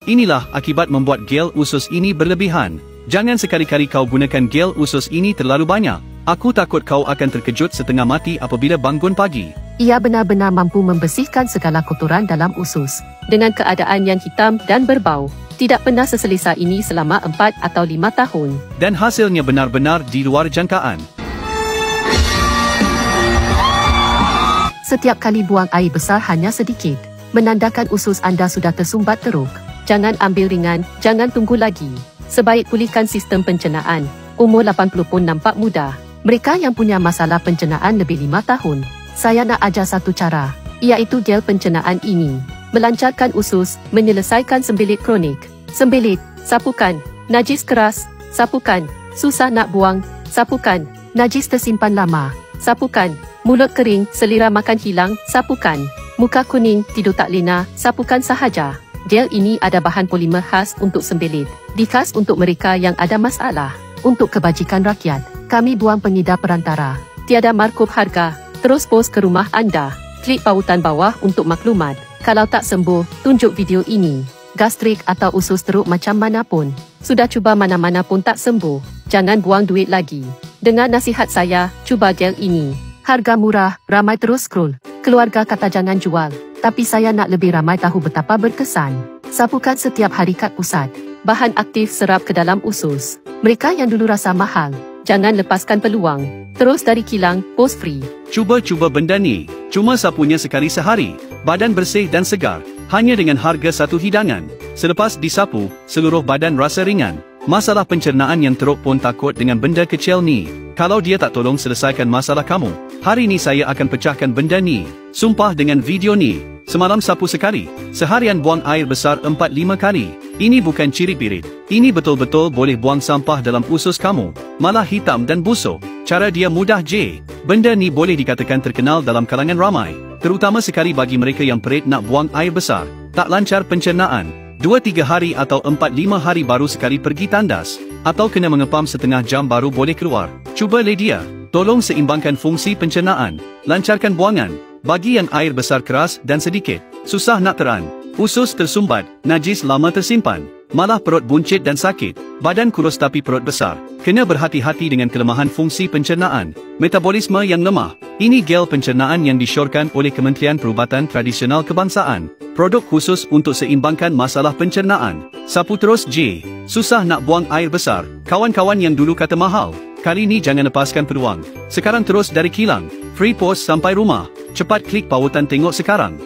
Inilah akibat membuat gel usus ini berlebihan. Jangan sekali-kali kau gunakan gel usus ini terlalu banyak. Aku takut kau akan terkejut setengah mati apabila bangun pagi. Ia benar-benar mampu membersihkan segala kotoran dalam usus. Dengan keadaan yang hitam dan berbau. Tidak pernah seselesa ini selama 4 atau 5 tahun. Dan hasilnya benar-benar di luar jangkaan. Setiap kali buang air besar hanya sedikit. Menandakan usus anda sudah tersumbat teruk. Jangan ambil ringan, jangan tunggu lagi. Sebaik pulihkan sistem pencernaan. Umur 80 pun nampak muda. Mereka yang punya masalah pencernaan lebih 5 tahun. Saya nak ajar satu cara, iaitu gel pencernaan ini. Melancarkan usus, menyelesaikan sembelit kronik. Sembelit, sapukan. Najis keras, sapukan. Susah nak buang, sapukan. Najis tersimpan lama, sapukan. Mulut kering, selera makan hilang, sapukan. Muka kuning, tidur tak lena, sapukan sahaja. Gel ini ada bahan polimer khas untuk sembelit. Dikhas untuk mereka yang ada masalah. Untuk kebajikan rakyat, kami buang pengedar perantara. Tiada markup harga. Terus post ke rumah anda. Klik pautan bawah untuk maklumat. Kalau tak sembuh, tunjuk video ini. Gastrik atau usus teruk macam mana pun. Sudah cuba mana-mana pun tak sembuh. Jangan buang duit lagi. Dengar nasihat saya, cuba gel ini. Harga murah, ramai terus scroll. Keluarga kata jangan jual. Tapi saya nak lebih ramai tahu betapa berkesan. Sapukan setiap hari kat pusat. Bahan aktif serap ke dalam usus. Mereka yang dulu rasa mahal, jangan lepaskan peluang. Terus dari kilang, post free. Cuba-cuba benda ni. Cuma sapunya sekali sehari. Badan bersih dan segar. Hanya dengan harga satu hidangan. Selepas disapu, seluruh badan rasa ringan. Masalah pencernaan yang teruk pun takut dengan benda kecil ni. Kalau dia tak tolong selesaikan masalah kamu, hari ni saya akan pecahkan benda ni. Sumpah dengan video ni. Semalam sapu sekali. Seharian buang air besar 4-5 kali. Ini bukan ciri pirit. Ini betul-betul boleh buang sampah dalam usus kamu. Malah hitam dan busuk. Cara dia mudah je. Benda ni boleh dikatakan terkenal dalam kalangan ramai. Terutama sekali bagi mereka yang perit nak buang air besar. Tak lancar pencernaan. 2-3 hari atau 4-5 hari baru sekali pergi tandas. Atau kena mengepam setengah jam baru boleh keluar. Cuba Lydia. Tolong seimbangkan fungsi pencernaan. Lancarkan buangan. Bagi yang air besar keras dan sedikit. Susah nak teran. Usus tersumbat. Najis lama tersimpan. Malah perut buncit dan sakit. Badan kurus tapi perut besar. Kena berhati-hati dengan kelemahan fungsi pencernaan. Metabolisme yang lemah. Ini gel pencernaan yang disyorkan oleh Kementerian Perubatan Tradisional Kebangsaan. Produk khusus untuk seimbangkan masalah pencernaan. Sapu terus je. Susah nak buang air besar. Kawan-kawan yang dulu kata mahal. Kali ni jangan lepaskan peluang. Sekarang terus dari kilang. Free post sampai rumah. Cepat klik pautan tengok sekarang.